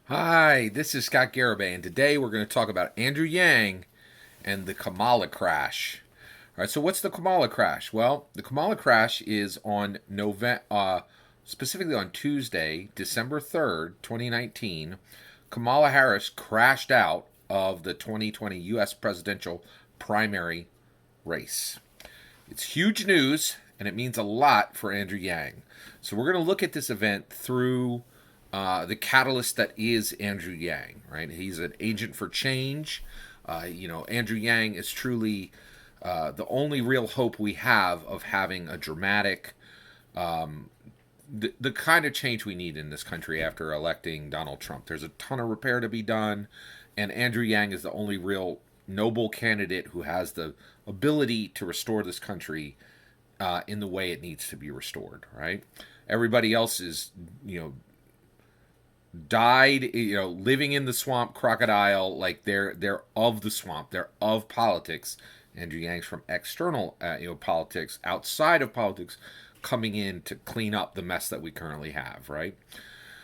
Hi, this is Scott Garibay, and today we're going to talk about Andrew Yang and the Kamala crash. All right, so what's the Kamala crash? Well, the Kamala crash is on specifically on Tuesday, December 3rd, 2019. Kamala Harris crashed out of the 2020 U.S. presidential primary race. It's huge news, and it means a lot for Andrew Yang. So we're going to look at this event through the catalyst that is Andrew Yang, right? He's an agent for change. Andrew Yang is truly the only real hope we have of having a dramatic, the kind of change we need in this country after electing Donald Trump. There's a ton of repair to be done, and Andrew Yang is the only real noble candidate who has the ability to restore this country in the way it needs to be restored, right? Everybody else is, died, living in the swamp crocodile, like they're of the swamp, they're of politics. Andrew Yang's from external politics, outside of politics, coming in to clean up the mess that we currently have, right?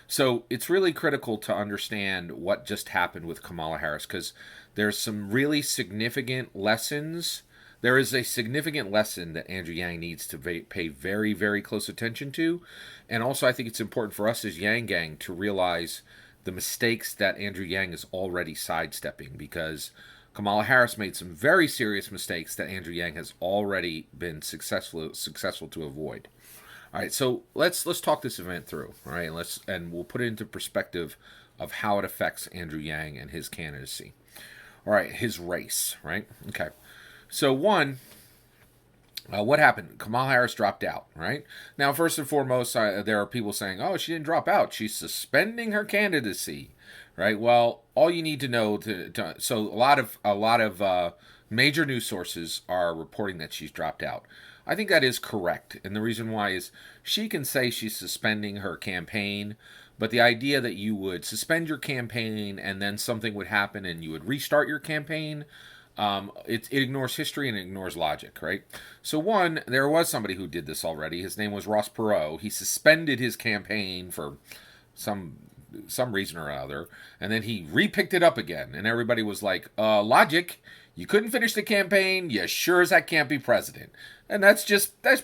So it's really critical to understand what just happened with Kamala Harris, because there's some really significant lessons. There is a significant lesson that Andrew Yang needs to pay very, very close attention to. And also, I think it's important for us as Yang Gang to realize the mistakes that Andrew Yang is already sidestepping, because Kamala Harris made some very serious mistakes that Andrew Yang has already been successful to avoid. All right, so let's talk this event through. All right, and we'll put it into perspective of how it affects Andrew Yang and his candidacy. All right, his race. Right. Okay. So one, what happened? Kamala Harris dropped out, right? Now, first and foremost, there are people saying, "Oh, she didn't drop out; she's suspending her candidacy." Right. Well, all you need to know so a lot of major news sources are reporting that she's dropped out. I think that is correct, and the reason why is she can say she's suspending her campaign, but the idea that you would suspend your campaign and then something would happen and you would restart your campaign, it ignores history and it ignores logic, right? So one, there was somebody who did this already. His name was Ross Perot. He suspended his campaign for some reason or other, and then he repicked it up again, and everybody was like, logic, you couldn't finish the campaign, you sure as heck can't be president. And that's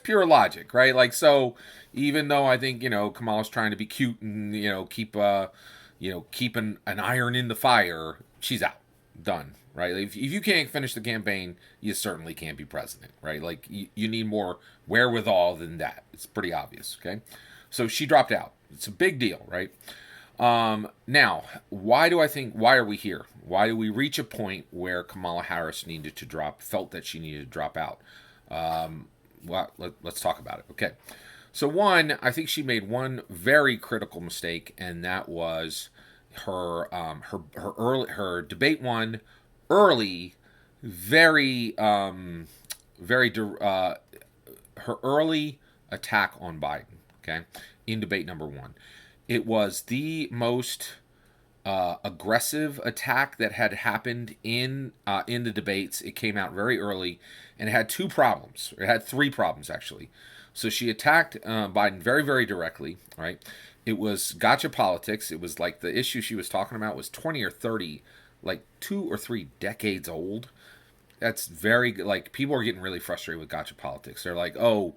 pure logic, right? Like, so even though I think, Kamala's trying to be cute and, keep an iron in the fire, she's out. Done. Right? If you can't finish the campaign, you certainly can't be president, right? Like, you need more wherewithal than that. It's pretty obvious, okay? So she dropped out. It's a big deal, right? Now, why are we here? Why do we reach a point where Kamala Harris felt that she needed to drop out? Let's talk about it. Okay. So one, I think she made one very critical mistake, and that was her debate one early, very her early attack on Biden. Okay, in debate number one, it was the most aggressive attack that had happened in the debates. It came out very early, and it had two problems. It had three problems actually. So she attacked Biden very, very directly. Right. It was gotcha politics. It was like the issue she was talking about was 20 or 30, like 2 or 3 decades old. That's very, like, people are getting really frustrated with gotcha politics. They're like, oh,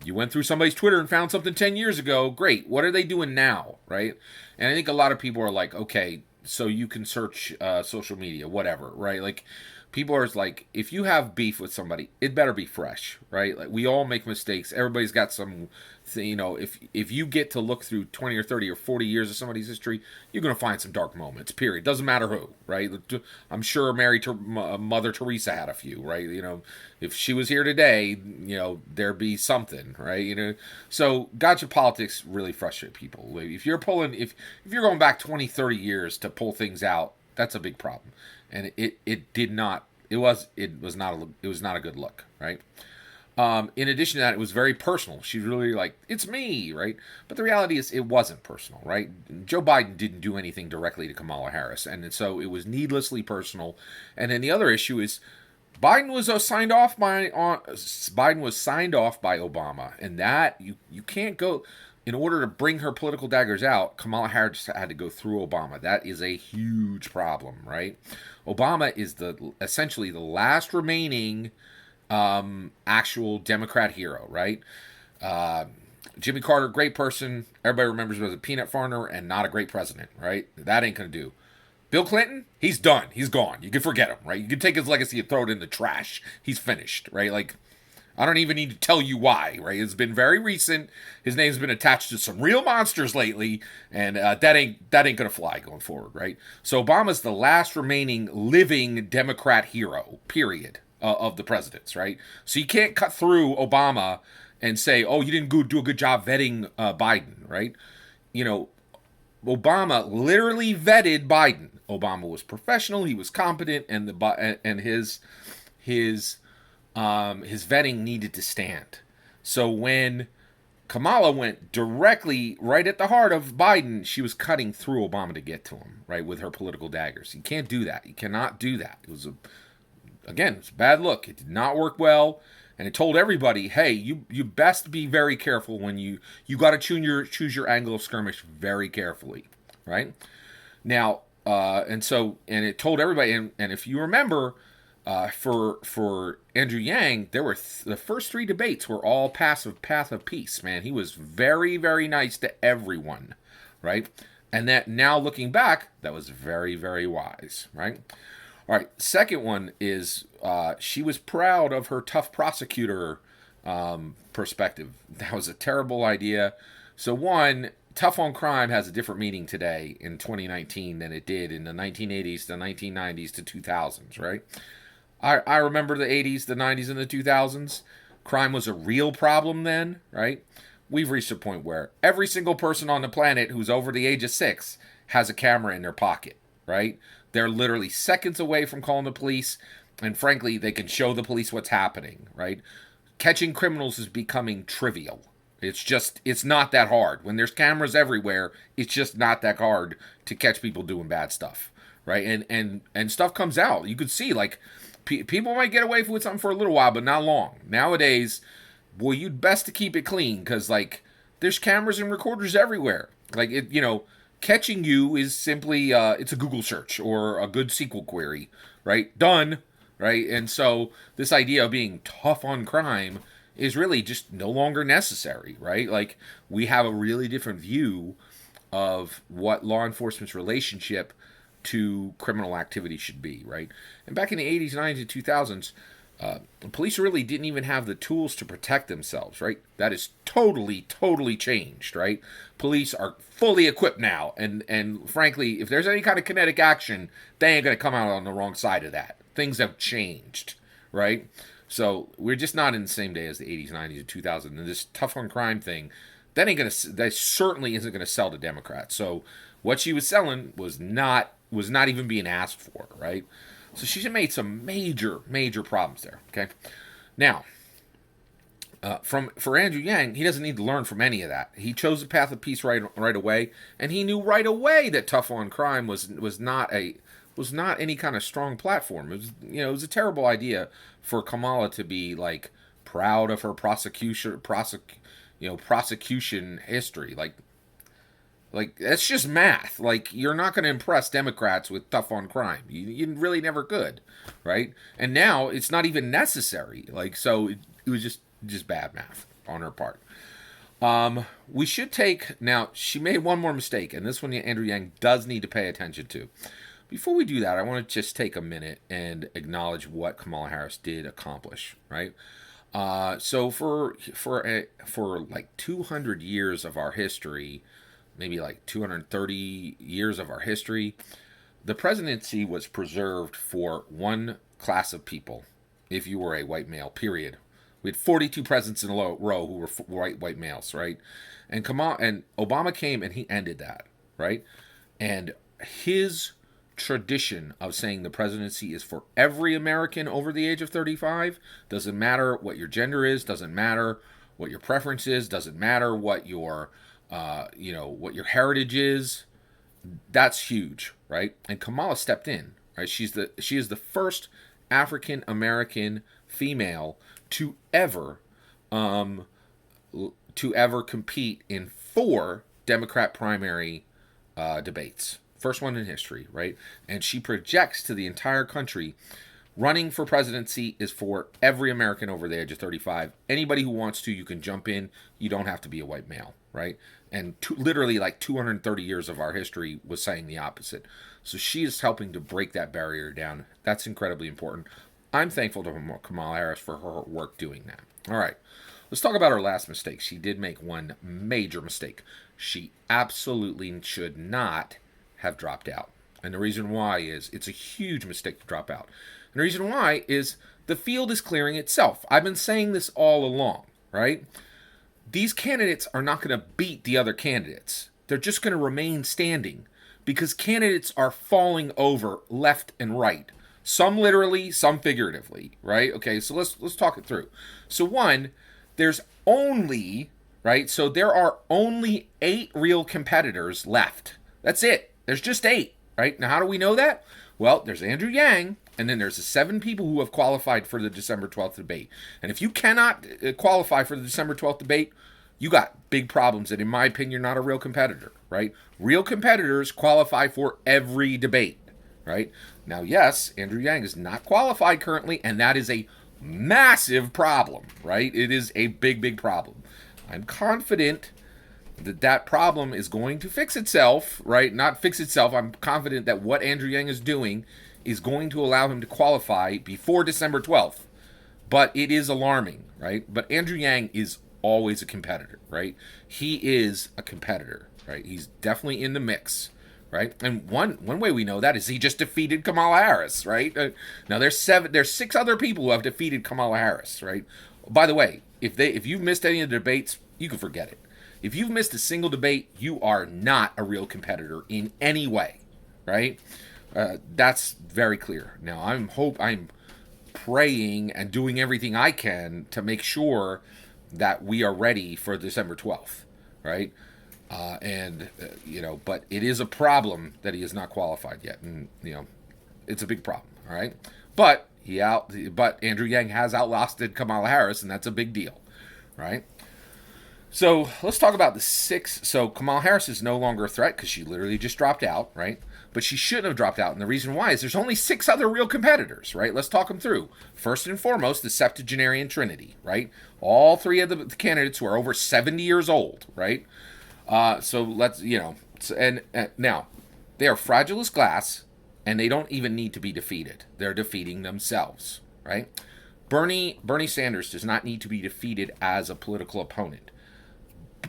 you went through somebody's Twitter and found something 10 years ago. Great. What are they doing now? Right. And I think a lot of people are like, okay, so you can search social media, whatever. Right. Like, people are like, if you have beef with somebody, it better be fresh, right? Like, we all make mistakes. Everybody's got some, if you get to look through 20 or 30 or 40 years of somebody's history, you're going to find some dark moments, period. Doesn't matter who, right? I'm sure Mother Teresa had a few, right? If she was here today, there'd be something, right? So gotcha politics really frustrate people. If you're going back 20, 30 years to pull things out, that's a big problem. And it was not a good look, right? In addition to that, it was very personal. She was really like, it's me, right? But the reality is it wasn't personal, right? Joe Biden didn't do anything directly to Kamala Harris, and so it was needlessly personal. And then the other issue is Biden was signed off by Obama, and that you can't go. in order to bring her political daggers out, Kamala Harris had to go through Obama. That is a huge problem, right? Obama is essentially the last remaining actual Democrat hero, right? Uh, Jimmy Carter, great person. Everybody remembers him as a peanut farmer and not a great president, right? That ain't going to do. Bill Clinton, he's done. He's gone. You can forget him, right? You can take his legacy and throw it in the trash. He's finished, right? Like, I don't even need to tell you why, right? It's been very recent. His name's been attached to some real monsters lately, and that ain't gonna fly going forward, right? So Obama's the last remaining living Democrat hero, period, of the presidents, right? So you can't cut through Obama and say, "Oh, you didn't do a good job vetting Biden," right? You know, Obama literally vetted Biden. Obama was professional. He was competent, and his vetting needed to stand. So when Kamala went directly right at the heart of Biden, she was cutting through Obama to get to him, right, with her political daggers. You can't do that. You cannot do that. It was it's a bad look. It did not work well, and it told everybody, hey, you best be very careful when you got to choose your angle of skirmish very carefully, right? Now, and it told everybody, and if you remember, for Andrew Yang, there were the first three debates were all path of peace. Man, he was very, very nice to everyone, right? And that now looking back, that was very, very wise, right? All right. Second one is she was proud of her tough prosecutor perspective. That was a terrible idea. So one, tough on crime has a different meaning today in 2019 than it did in the 1980s, the 1990s to 2000s, right? I remember the 80s, the 90s, and the 2000s. Crime was a real problem then, right? We've reached a point where every single person on the planet who's over the age of 6 has a camera in their pocket, right? They're literally seconds away from calling the police, and frankly, they can show the police what's happening, right? Catching criminals is becoming trivial. It's not that hard. When there's cameras everywhere, it's just not that hard to catch people doing bad stuff, right? And stuff comes out. You could see, like, people might get away with something for a little while, but not long. Nowadays, boy, you'd best to keep it clean, because, like, there's cameras and recorders everywhere. Like, catching you is simply, it's a Google search or a good SQL query, right? Done, right? And so this idea of being tough on crime is really just no longer necessary, right? Like, we have a really different view of what law enforcement's relationship to criminal activity should be, right? And back in the 80s, 90s, and 2000s, police really didn't even have the tools to protect themselves, right? That is totally, totally changed, right? Police are fully equipped now, and frankly, if there's any kind of kinetic action, they ain't going to come out on the wrong side of that. Things have changed, right? So we're just not in the same day as the 80s, 90s, and 2000s. And this tough on crime thing, that certainly isn't going to sell to Democrats. So what she was selling was not even being asked for, right? So she's made some major, major problems there. Okay, now for Andrew Yang, he doesn't need to learn from any of that. He chose the path of peace right away, and he knew right away that tough on crime was not any kind of strong platform. It was a terrible idea for Kamala to be, like, proud of her prosecution history. Like, that's just math. Like, you're not going to impress Democrats with tough on crime. You really never could, right? And now it's not even necessary. Like, so it was just bad math on her part. We should now, she made one more mistake, and this one Andrew Yang does need to pay attention to. Before we do that, I want to just take a minute and acknowledge what Kamala Harris did accomplish, right? So for like 200 years of our history, maybe like 230 years of our history, the presidency was preserved for one class of people, if you were a white male, period. We had 42 presidents in a row who were white males, right? And Obama came and he ended that, right? And his tradition of saying the presidency is for every American over the age of 35, doesn't matter what your gender is, doesn't matter what your preference is, doesn't matter what your what your heritage is. That's huge, right? And Kamala stepped in, right? She is the first African American female to ever compete in 4 Democrat primary debates. First one in history, right? And she projects to the entire country running for presidency is for every American over the age of 35. Anybody who wants to, you can jump in. You don't have to be a white male, right? And literally like 230 years of our history was saying the opposite. So she is helping to break that barrier down. That's incredibly important. I'm thankful to Kamala Harris for her work doing that. All right. Let's talk about her last mistake. She did make one major mistake. She absolutely should not have dropped out. And the reason why is it's a huge mistake to drop out. And the reason why is the field is clearing itself. I've been saying this all along, right? These candidates are not going to beat the other candidates. They're just going to remain standing because candidates are falling over left and right. Some literally, some figuratively, right? Okay, so let's talk it through. So one, there's only, right? So there are only 8 real competitors left. That's it. There's just 8, right? Now, how do we know that? Well, there's Andrew Yang, and then there's the 7 people who have qualified for the December 12th debate. And if you cannot qualify for the December 12th debate, you got big problems. And in my opinion, you're not a real competitor, right? Real competitors qualify for every debate, right? Now, yes, Andrew Yang is not qualified currently, and that is a massive problem, right? It is a big, big problem. I'm confident that problem is going to fix itself, right? Not fix itself. I'm confident that what Andrew Yang is doing is going to allow him to qualify before December 12th. But it is alarming, right? But Andrew Yang is always a competitor, right? He is a competitor, right? He's definitely in the mix, right? And one way we know that is he just defeated Kamala Harris, right? Now there's 6 other people who have defeated Kamala Harris, right? By the way, if you've missed any of the debates, you can forget it. If you've missed a single debate, you are not a real competitor in any way, right? That's very clear. Now I'm praying and doing everything I can to make sure that we are ready for December 12th, right? But it is a problem that he is not qualified yet, and it's a big problem, all right? But Andrew Yang has outlasted Kamala Harris, and that's a big deal, right? So let's talk about the 6. So Kamala Harris is no longer a threat because she literally just dropped out, right? But she shouldn't have dropped out. And the reason why is there's only 6 other real competitors, right? Let's talk them through. First and foremost, the septuagenarian trinity, right? All 3 of the candidates who are over 70 years old, right? So let's, and now they are fragile as glass and they don't even need to be defeated. They're defeating themselves, right? Bernie Sanders does not need to be defeated as a political opponent.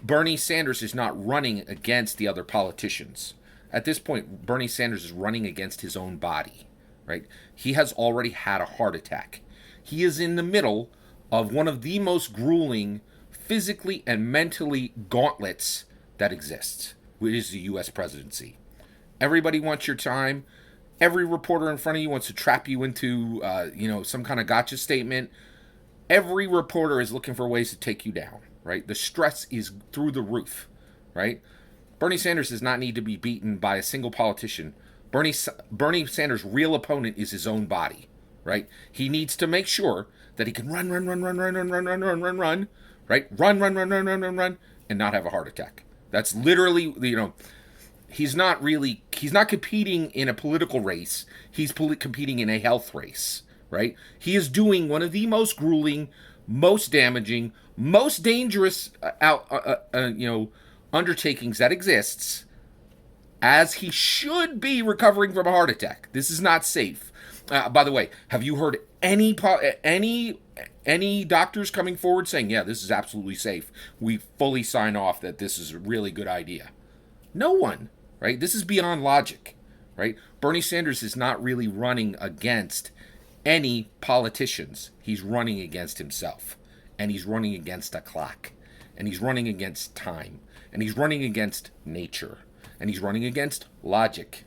Bernie Sanders is not running against the other politicians. At this point, Bernie Sanders is running against his own body, right? He has already had a heart attack. He is in the middle of one of the most grueling physically and mentally gauntlets that exists, which is the U.S. presidency. Everybody wants your time. Every reporter in front of you wants to trap you into, some kind of gotcha statement. Every reporter is looking for ways to take you down, right? The stress is through the roof, right? Bernie Sanders does not need to be beaten by a single politician. Bernie Sanders' real opponent is his own body, right? He needs to make sure that he can run, right? Run, and not have a heart attack. That's literally, he's not competing in a political race. He's competing in a health race, right? He is doing one of the most grueling, most damaging, most dangerous undertakings that exists, as he should be recovering from a heart attack. This is not safe. By the way, have you heard any doctors coming forward saying, yeah, this is absolutely safe? We fully sign off that this is a really good idea. No one, right? This is beyond logic, right? Bernie Sanders is not really running against any politicians. He's running against himself. And he's running against a clock. And he's running against time. And he's running against nature. And he's running against logic.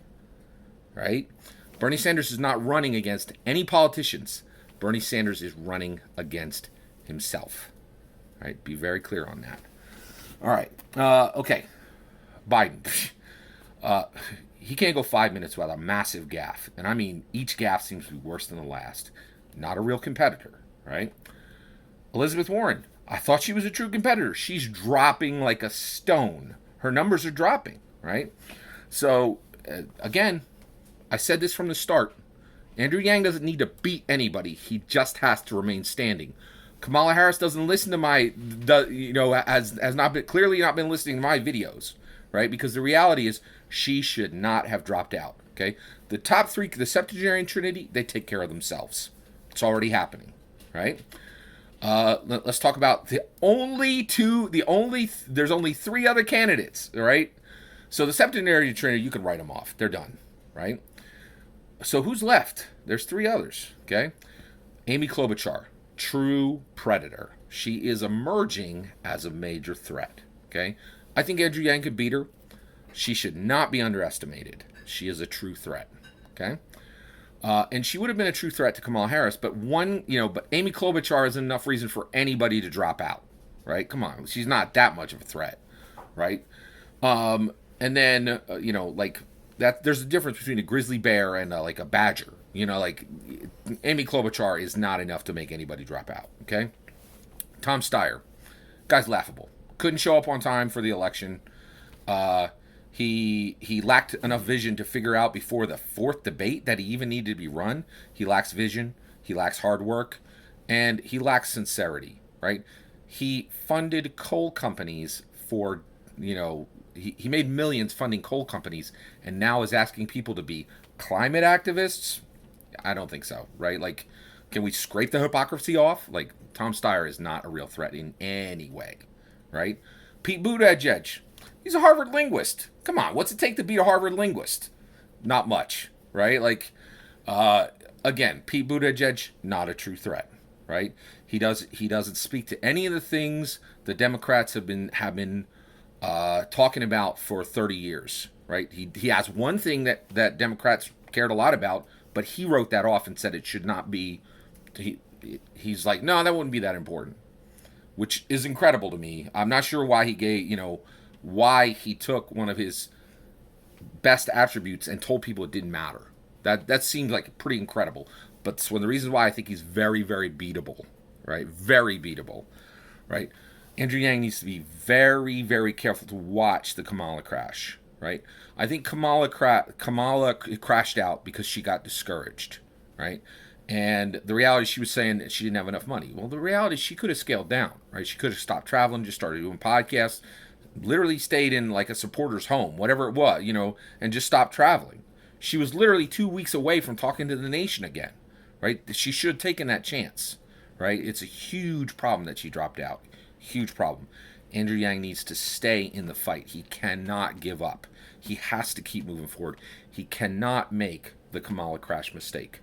Right? Bernie Sanders is not running against any politicians. Bernie Sanders is running against himself. Right? Be very clear on that. All right. Okay. Biden. He can't go 5 minutes without a massive gaffe. And I mean, each gaffe seems to be worse than the last. Not a real competitor. Right? Elizabeth Warren. I thought she was a true competitor. She's dropping like a stone. Her numbers are dropping, right? So, again, I said this from the start. Andrew Yang doesn't need to beat anybody. He just has to remain standing. Kamala Harris doesn't listen to has not been clearly not been listening to my videos, right? Because the reality is she should not have dropped out. Okay, the top three, the septuagenarian trinity, they take care of themselves. It's already happening, right? Let's talk about there's only three other candidates, right? So the septuagenarian trinity, you can write them off. They're done, right? So who's left? There's three others, okay? Amy Klobuchar, true predator. She is emerging as a major threat, okay? I think Andrew Yang could beat her. She should not be underestimated. She is a true threat, okay? And she would have been a true threat to Kamala Harris, but but Amy Klobuchar is enough reason for anybody to drop out, right? Come on, she's not that much of a threat, right? And then like that, there's a difference between a grizzly bear and like a badger. Like Amy Klobuchar is not enough to make anybody drop out. Okay, Tom Steyer, guy's laughable. Couldn't show up on time for the election. He lacked enough vision to figure out before the fourth debate that he even needed to be run. He lacks vision. He lacks hard work, and he lacks sincerity. Right? He funded coal companies for he made millions funding coal companies, and now is asking people to be climate activists. I don't think so. Right? Like, can we scrape the hypocrisy off? Like, Tom Steyer is not a real threat in any way. Right? Pete Buttigieg. He's a Harvard linguist. Come on, what's it take to beat a Harvard linguist? Not much, right? Like, again, Pete Buttigieg, not a true threat, right? He doesn't speak to any of the things the Democrats have been talking about for 30 years, right? He has one thing that Democrats cared a lot about, but he wrote that off and said it should not be. He's like, no, that wouldn't be that important, which is incredible to me. I'm not sure why he gave why he took one of his best attributes and told people it didn't matter. That seems like pretty incredible. But it's one of the reasons why I think he's very, very beatable, right? Very beatable, right? Andrew Yang needs to be very, very careful to watch the Kamala crash, right? I think Kamala crashed out because she got discouraged, right? And the reality, she was saying that she didn't have enough money. Well, the reality is she could have scaled down, right? She could have stopped traveling, just started doing podcasts, literally stayed in like a supporter's home, whatever it was, and just stopped traveling. She was literally 2 weeks away from talking to the nation again, right? She should have taken that chance, right? It's a huge problem that she dropped out. Huge problem. Andrew Yang needs to stay in the fight. He cannot give up. He has to keep moving forward. He cannot make the Kamala crash mistake.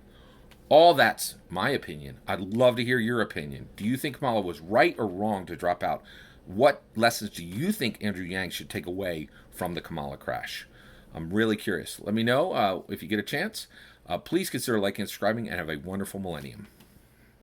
All that's my opinion. I'd love to hear your opinion. Do you think Kamala was right or wrong to drop out? What lessons do you think Andrew Yang should take away from the Kamala crash? I'm really curious. Let me know if you get a chance. Please consider liking and subscribing, and have a wonderful millennium.